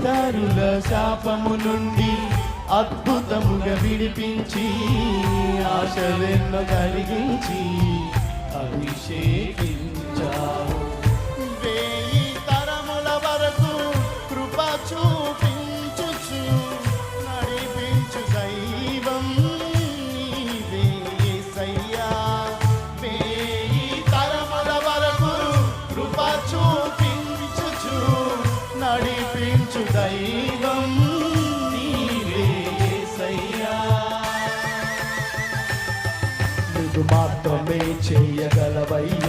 పితరుల శాపము నుండి అద్భుతముగా విడిపించి ఆశలెన్నో కలిగించి అభిషేకించావు. వేయి తరముల వరకు కృప చూపించుచు నడిపించు దైవం నీవే యేసయ్యా. వేయి తరముల వరకు కృప చూపించుచు నడిపించు దైవం నీవే యేసయ్యా. నువ్వు మాత్రమే చేయగలవయ్యా